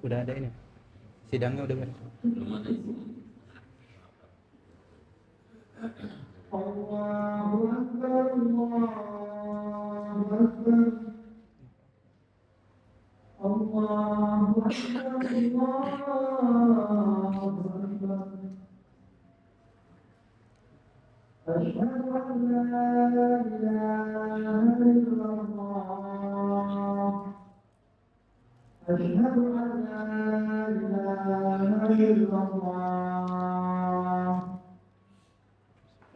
Udah ada ini. Sidangnya udah beres. Allahu Akbar, Allahu Akbar, Allahu Akbar, Allahu Akbar. Asyhadu an la ilaha illallah. Asyhadu an la ilaha illallah.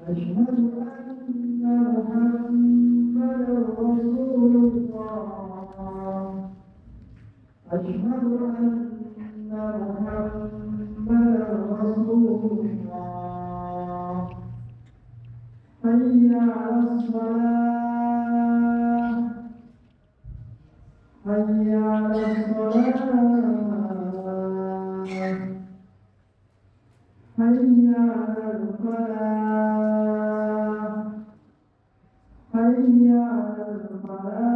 أشهد أن محمدا رسول الله. أشهد أن محمدا رسول الله. حي على الصلاة. حي على الصلاة. حي على الفلاح. حي على الفلاح.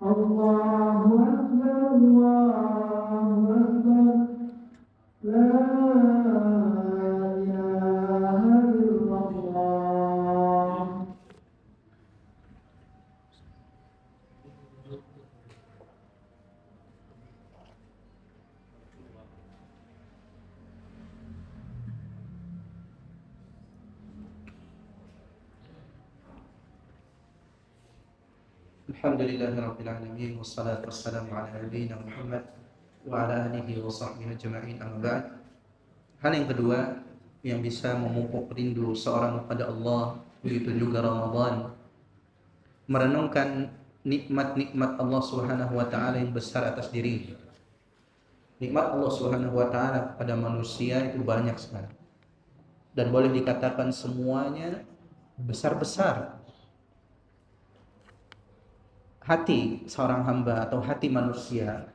الله أكبر، الله أكبر. لا إله إلا الله. Alhamdulillahirabbil alamin wassalatu wassalamu ala nabiyyina Muhammad wa ala alihi wa sahbihi ajma'in, amma ba'd. Hal yang kedua yang bisa memupuk rindu seorang kepada Allah, begitu juga Ramadan, merenungkan nikmat-nikmat Allah Subhanahu wa taala yang besar atas dirinya. Nikmat Allah Subhanahu wa taala pada manusia itu banyak sekali. Dan boleh dikatakan semuanya besar-besar. Hati seorang hamba atau hati manusia,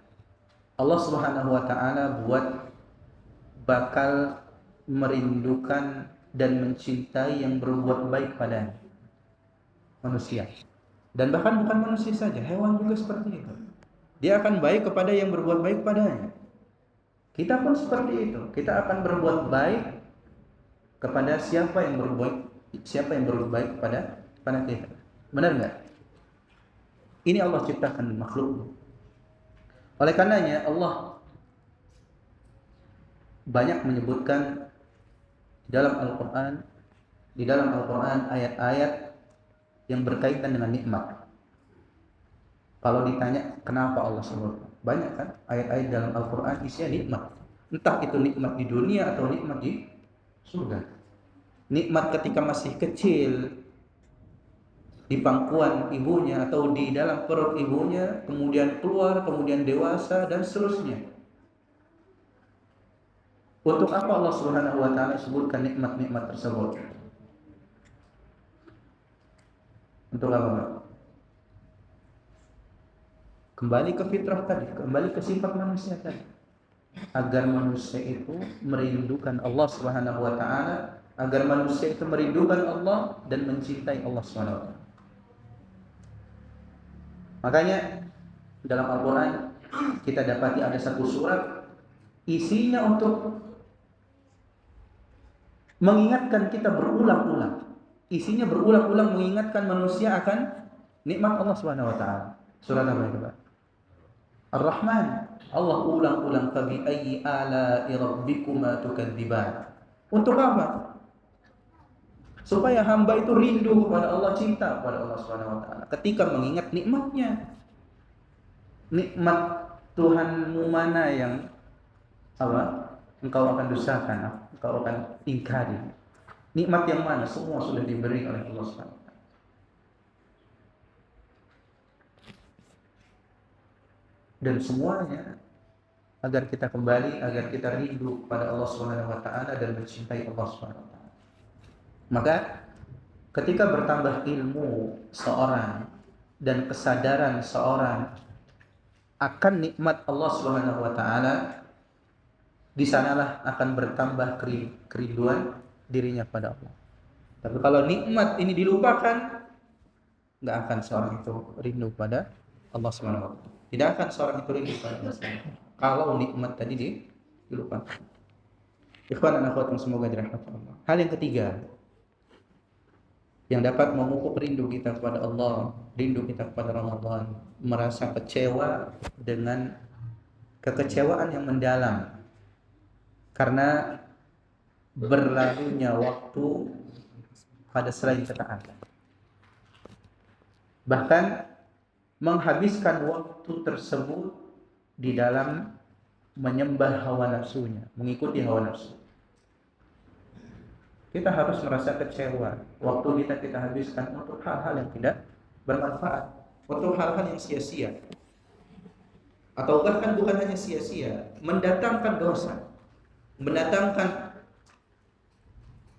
Allah Subhanahu wa taala buat bakal merindukan dan mencintai yang berbuat baik pada manusia. Dan bahkan bukan manusia saja, hewan juga seperti itu. Dia akan baik kepada yang berbuat baik padanya. Kita pun seperti itu. Kita akan berbuat baik kepada siapa yang berbuat baik kepada kita. Benar enggak? Ini Allah ciptakan makhluk. Oleh karenanya Allah banyak menyebutkan di dalam Al-Quran ayat-ayat yang berkaitan dengan nikmat. Kalau ditanya kenapa Allah sebut, banyak kan ayat-ayat dalam Al-Quran isinya nikmat. Entah itu nikmat di dunia atau nikmat di surga. Nikmat ketika masih kecil di pangkuan ibunya atau di dalam perut ibunya, kemudian keluar, kemudian dewasa dan seterusnya. Untuk apa Allah Subhanahu wa taala sebutkan nikmat-nikmat tersebut? Untuk apa? Kembali ke fitrah tadi, kembali ke sifat manusia tadi. Agar manusia itu merindukan Allah Subhanahu wa taala, agar manusia itu merindukan Allah dan mencintai Allah Subhanahu wa taala. Makanya dalam Al-Quran kita dapati ada satu surat isinya untuk mengingatkan kita berulang-ulang. Isinya berulang-ulang mengingatkan manusia akan nikmat Allah Subhanahu wa taala. Surat apa itu, Pak? Ar-Rahman. Allah ulang-ulang, fa bi ayyi ala'i rabbikuma tukadziban. Untuk apa? Supaya hamba itu rindu kepada Allah, cinta kepada Allah Subhanahu wa taala ketika mengingat nikmatnya. Nikmat Tuhanmu mana yang engkau akan dustakan, engkau akan ingkari? Nikmat yang mana? Semua sudah diberi oleh Allah Subhanahu wa taala. Dan semuanya agar kita kembali, agar kita rindu kepada Allah Subhanahu wa taala dan mencintai Allah Subhanahu wa taala. Maka ketika bertambah ilmu seorang dan kesadaran seorang akan nikmat Allah Subhanahu wa taala, di sanalah akan bertambah kerinduan dirinya pada Allah. Tapi kalau nikmat ini dilupakan, enggak akan seorang itu rindu pada Allah Subhanahu wa taala. Tidak akan seorang itu rindu pada masa lalu kalau nikmat tadi dilupakan. Ikhwan dan akhwat yang semoga dirahmati Allah. Hal yang ketiga yang dapat memupuk rindu kita kepada Allah, rindu kita kepada Ramadan, merasa kecewa dengan kekecewaan yang mendalam karena berlalunya waktu pada selain ketaatan. Bahkan menghabiskan waktu tersebut di dalam menyembah hawa nafsunya, mengikuti hawa nafsu. Kita harus merasa kecewa waktu kita habiskan untuk hal-hal yang tidak bermanfaat, untuk hal-hal yang sia-sia, atau bahkan bukan hanya sia-sia, mendatangkan dosa, mendatangkan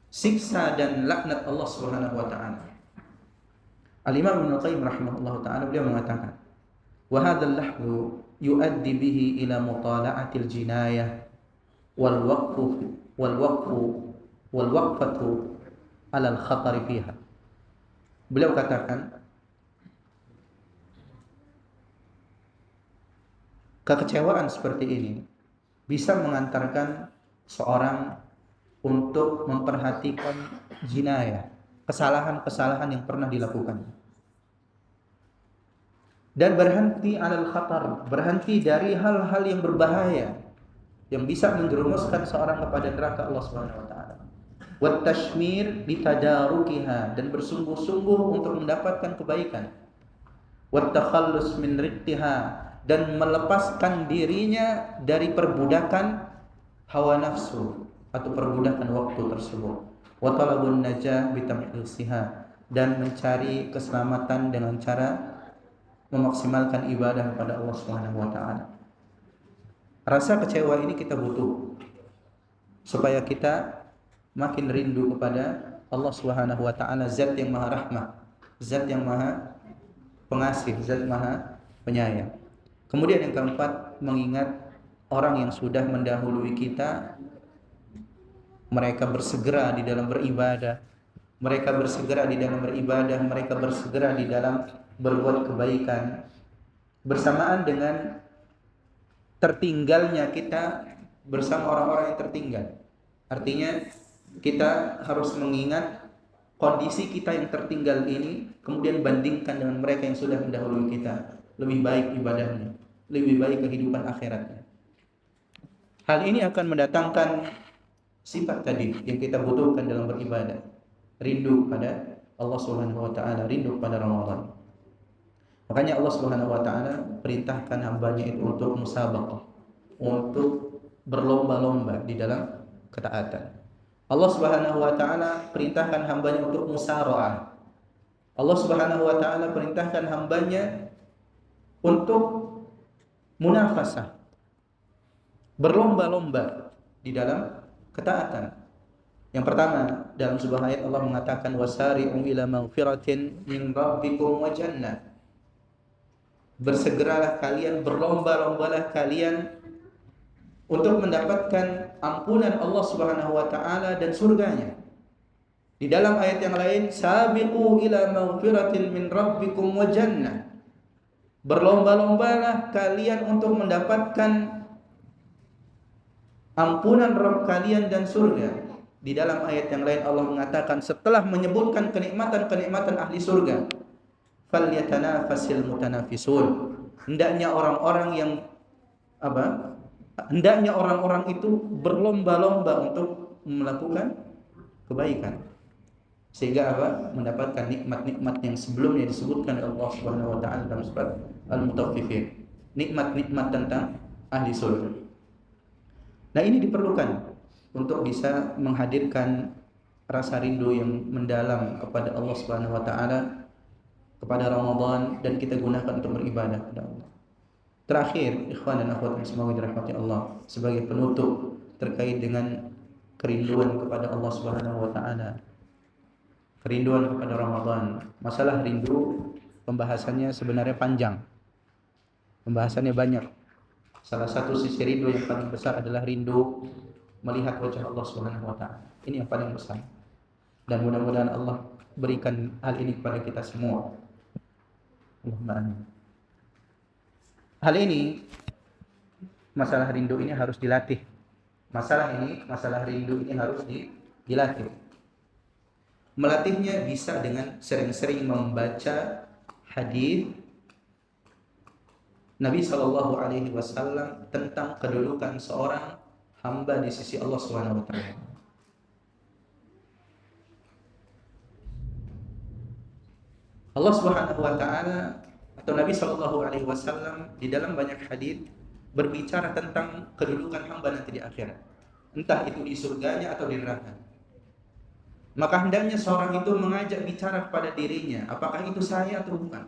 siksa dan laknat Allah Subhanahu wa taala. Al-Imam Ibnu Qayyim rahimahullahu taala beliau mengatakan, "Wa hadzal lahdu yuaddi bihi ila mutala'atil jinayah wal waqfatu 'ala al-khatari fiha." Beliau katakan, kekecewaan seperti ini bisa mengantarkan seorang untuk memperhatikan jinayah, kesalahan-kesalahan yang pernah dilakukan, dan berhenti alal khatar, berhenti dari hal-hal yang berbahaya yang bisa menjerumuskan seorang kepada neraka Allah Subhanahu wa taala. Wat tashmir litadarukiha, dan bersungguh-sungguh untuk mendapatkan kebaikan. Wat takhallus min riqtiha, dan melepaskan dirinya dari perbudakan hawa nafsu atau perbudakan waktu tersebut. Wa talabun najah bitamhisiha, dan mencari keselamatan dengan cara memaksimalkan ibadah kepada Allah Subhanahu wa taala. Rasa kecewa ini kita butuh supaya kita makin rindu kepada Allah Subhanahu wa taala, zat yang maha rahmah, zat yang maha pengasih, zat maha penyayang. Kemudian yang keempat, mengingat orang yang sudah mendahului kita, mereka bersegera di dalam beribadah, mereka bersegera di dalam beribadah, mereka bersegera di dalam berbuat kebaikan, bersamaan dengan tertinggalnya kita bersama orang-orang yang tertinggal. Artinya kita harus mengingat kondisi kita yang tertinggal ini, kemudian bandingkan dengan mereka yang sudah mendahului kita. Lebih baik ibadahnya, lebih baik kehidupan akhiratnya. Hal ini akan mendatangkan sifat tadi yang kita butuhkan dalam beribadah, rindu pada Allah Subhanahu wa taala, rindu pada Ramadan. Makanya Allah Subhanahu wa taala perintahkan hambanya itu untuk musabaqah, untuk berlomba-lomba di dalam ketaatan. Allah Subhanahu wa taala perintahkan hambanya untuk musara'ah. Allah Subhanahu wa taala perintahkan hambanya untuk munafasah, berlomba-lomba di dalam ketaatan. Yang pertama, dalam sebuah ayat Allah mengatakan wasari'u ila maghfiratin min rabbikum wa jannah. Bersegeralah kalian, berlomba-lombalah kalian untuk mendapatkan ampunan Allah Subhanahu wa taala dan surganya. Di dalam ayat yang lain, sabiqu ila maghfiratin min rabbikum wa jannah. Berlomba-lombalah kalian untuk mendapatkan ampunan Rabb kalian dan surga. Di dalam ayat yang lain Allah mengatakan setelah menyebutkan kenikmatan-kenikmatan ahli surga, falyatanafasil mutanafisun. Hendaknya orang-orang itu berlomba-lomba untuk melakukan kebaikan, sehingga mendapatkan nikmat-nikmat yang sebelumnya disebutkan oleh Allah Subhanahu wa taala dalam surat Al-Mutaffifin, nikmat-nikmat tentang ahli surga. Nah, ini diperlukan untuk bisa menghadirkan rasa rindu yang mendalam kepada Allah Subhanahu wa taala, kepada Ramadan, dan kita gunakan untuk beribadah kepada Allah. Terakhir, ikhwan dan akhwat yang semoga dirahmati Allah, sebagai penutup terkait dengan kerinduan kepada Allah Subhanahu wa taala, kerinduan kepada Ramadan. Masalah rindu pembahasannya sebenarnya panjang. Pembahasannya banyak. Salah satu sisi rindu yang paling besar adalah rindu melihat wajah Allah Subhanahu wa taala. Ini yang paling besar. Dan mudah-mudahan Allah berikan hal ini kepada kita semua. Allahumma amin. Hal ini, masalah rindu ini harus dilatih. Masalah rindu ini harus dilatih. Melatihnya bisa dengan sering-sering membaca hadis Nabi Shallallahu Alaihi Wasallam tentang kedudukan seorang hamba di sisi Allah Subhanahu Wa Taala. Allah Subhanahu Wa Taala atau Nabi Shallallahu Alaihi Wasallam di dalam banyak hadis berbicara tentang kedudukan hamba nanti di akhirat, entah itu di surganya atau di neraka. Maka hendaknya seorang itu mengajak bicara kepada dirinya, apakah itu saya atau bukan?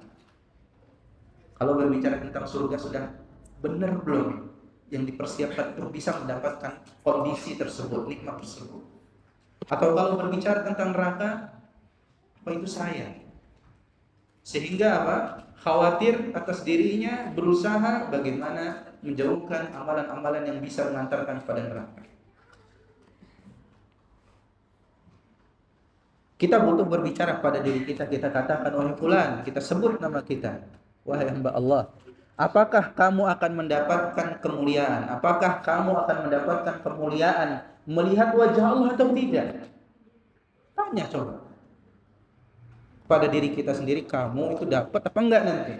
Kalau berbicara tentang surga sudah benar belum yang dipersiapkan untuk bisa mendapatkan kondisi tersebut, nikmat tersebut? Atau kalau berbicara tentang neraka, apa itu saya? Sehingga apa? Khawatir atas dirinya, berusaha bagaimana menjauhkan amalan-amalan yang bisa mengantarkan kepada neraka. Kita butuh berbicara pada diri kita, kita katakan, wahai fulan, kita sebut nama kita, wahai hamba Allah, apakah kamu akan mendapatkan kemuliaan? Apakah kamu akan mendapatkan kemuliaan melihat wajah Allah atau tidak? Tanya coba pada diri kita sendiri, kamu itu dapat apa enggak nanti?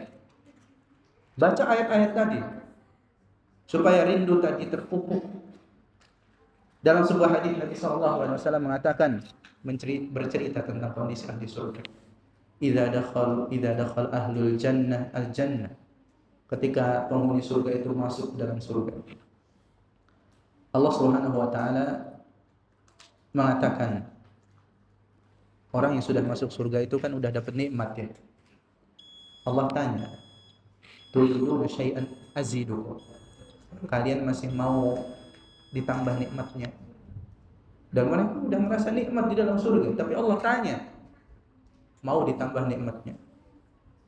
Baca ayat-ayat tadi supaya rindu tadi terpupuk. Dalam sebuah hadis Nabi SAW mengatakan, bercerita tentang kondisi ahli surga. Idza dakhal ahlul jannah al jannah. Ketika penghuni surga itu masuk dalam surga, Allah Subhanahu wa taala mengatakan, orang yang sudah masuk surga itu kan udah dapat nikmat ya. Allah tanya, "Turidu syai'an azidu?" Kalian masih mau ditambah nikmatnya? Dan mereka sudah merasa nikmat di dalam surga, tapi Allah tanya, mau ditambah nikmatnya?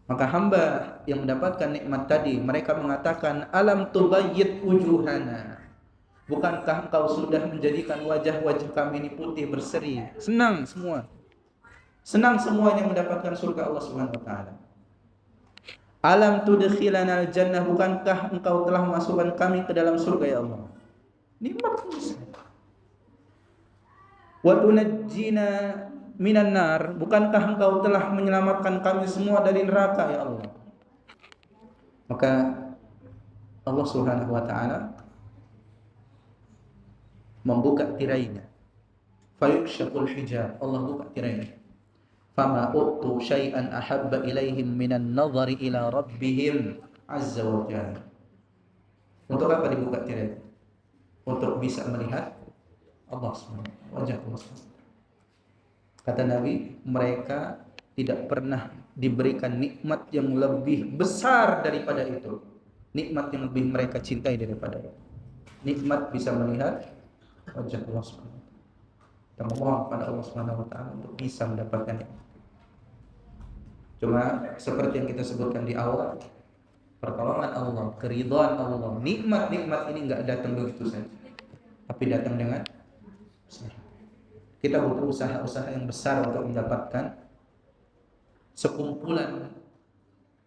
Maka hamba yang mendapatkan nikmat tadi, mereka mengatakan, alam tubayyid wujuhana, bukankah engkau sudah menjadikan wajah-wajah kami ini putih berseri? Senang semuanya mendapatkan surga Allah Subhanahu wa taala. Alam tudkhilana al-jannah, bukankah engkau telah masukkan kami ke dalam surga ya Allah? Nikmat besar. Wa tunajjina minan nar, bukankah engkau telah menyelamatkan kami semua dari neraka ya Allah? Maka Allah Subhanahu wa taala membuka tirainya. Fayukshaful hijab, Allah buka tirainya. Fama utu syai'an ahabba ilaihim minan nadhari ila rabbihim azza wa jalla. Untuk apa dibuka tirai? Untuk bisa melihat Allah SWT, wajah Allah SWT. Kata Nabi, mereka tidak pernah diberikan nikmat yang lebih besar daripada itu. Nikmat yang lebih mereka cintai daripada itu. Nikmat bisa melihat wajah Allah SWT. Kita mohon kepada Allah SWT untuk bisa mendapatkan itu. Cuma seperti yang kita sebutkan di awal, pertolongan Allah, keridhaan Allah, nikmat-nikmat ini enggak datang begitu saja, tapi datang dengan usaha. Kita butuh usaha-usaha yang besar untuk mendapatkan sekumpulan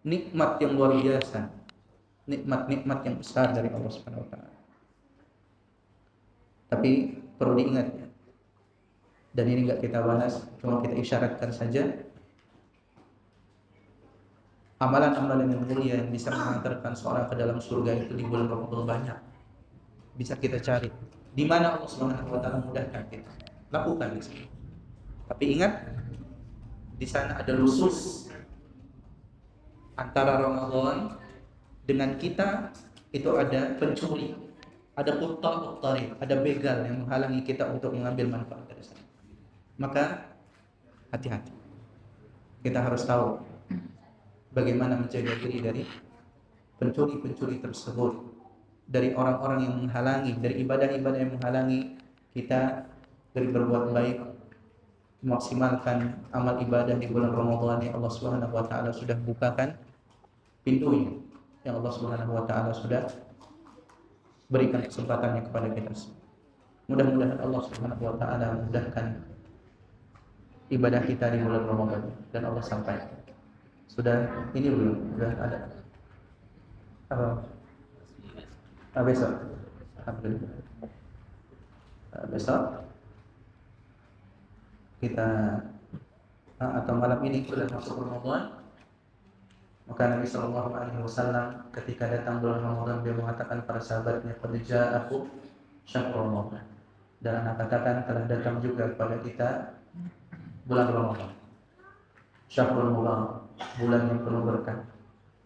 nikmat yang luar biasa, nikmat-nikmat yang besar dari Allah Subhanahu wa taala. Tapi perlu diingat ya, dan ini enggak kita bahas, cuma kita isyaratkan saja, amalan-amalan yang mulia yang bisa mengantarkan seorang ke dalam surga itu di bulan Ramadan banyak. Bisa kita cari. Di mana Allah Subhanahu wa taala mudahkan kita. Lakukan di sana. Tapi ingat, di sana ada lusus antara Ramadan dengan kita, itu ada pencuri, ada quttar-quttari, ada begal yang menghalangi kita untuk mengambil manfaat dari sana. Maka hati-hati. Kita harus tahu bagaimana menjaga diri dari pencuri-pencuri tersebut, dari orang-orang yang menghalangi, dari ibadah-ibadah yang menghalangi kita dari berbuat baik, memaksimalkan amal ibadah di bulan Ramadan yang Allah Subhanahu wa taala sudah bukakan pintunya, yang Allah Subhanahu wa taala sudah berikan kesempatannya kepada kita semua. Mudah-mudahan Allah Subhanahu wa taala memudahkan ibadah kita di bulan Ramadan dan Allah sampaikan. Sudah ini belum? Sudah ada. Apa? Besok. Alhamdulillah. Besok kita atau malam ini sudah masuk Ramadan. Maka Nabi Shallallahu Alaihi Wasallam ketika datang bulan Ramadan dia mengatakan para sahabatnya, "Qad ja'akum syahrul Ramadan." Dan anak katakan telah datang juga kepada kita bulan Ramadan. Syahrul Mubarak, bulan yang penuh berkah.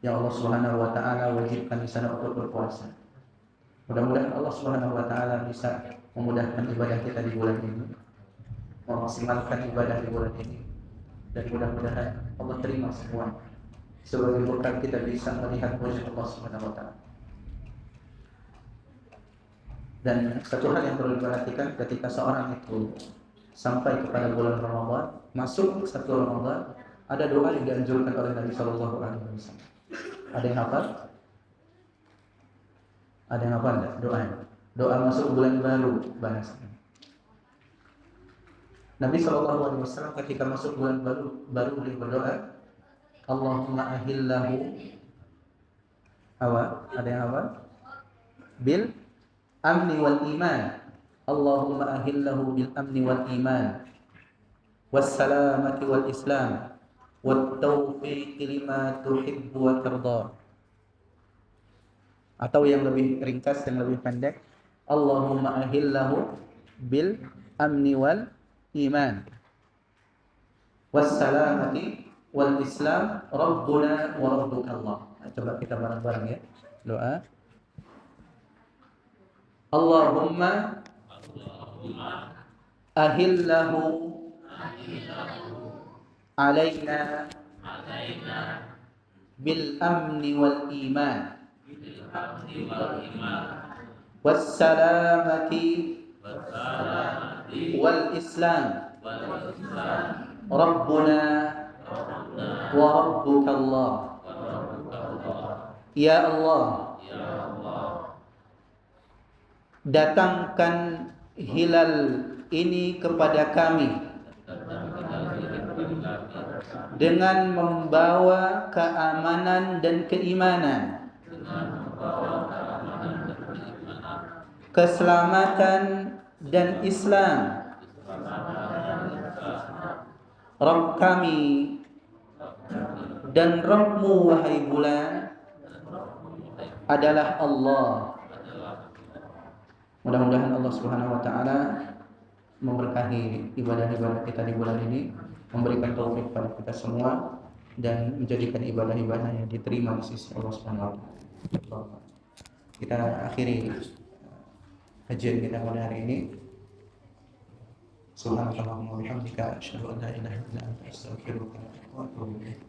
Yang Allah Subhanahu wa taala wajibkan di sana untuk berpuasa. Mudah-mudahan Allah Subhanahu wa taala bisa memudahkan ibadah kita di bulan ini, memaksimalkan ibadah di bulan ini, dan mudah-mudahan Allah terima semua sebagai berkat kita bisa melihat wajah Allah Subhanahu wa taala. Dan satu hal yang perlu diperhatikan ketika seorang itu sampai kepada bulan Ramadan, masuk satu Ramadan, ada doa yang dianjurkan oleh Nabi Shallallahu Alaihi Wasallam. Ada yang hafal? Ada yang hafal enggak doanya? Doa masuk bulan baru bahasanya. Nabi Shallallahu Alaihi Wasallam ketika masuk bulan baru beliau berdoa, Allahumma ahillahu ada yang hafal? Bil amni wal iman. Allahumma ahillahu bil amni wal iman was salamati wal islam wat taufiq lima tuhibbu wa tarda. Atau yang lebih ringkas, yang lebih pendek, Allahumma ahillahu bil amni wal iman was salamati wal islam rabbuna wa rabbuka Allah. Coba kita bareng-bareng ya doa. Allahumma ahillahu alaina bil amni wal iman was salamati wal islam rabbuna wa rabbuka Allah. Ya Allah, datangkan hilal ini kepada kami dengan membawa keamanan dan keimanan, keselamatan dan Islam. Rabb kami dan Rabbmu wahai bulan adalah Allah. Mudah-mudahan Allah Subhanahu wa taala memberkahi ibadah-ibadah kita di bulan ini, memberikan taufik pada kita semua dan menjadikan ibadah-ibadah yang diterima di sisi Allah Subhanahu wa taala. Kita akhiri kajian kita pada hari ini. Subhanakallahumma wa bihamdika asyhadu an la ilaha illa anta astaghfiruka wa atubu ilaik.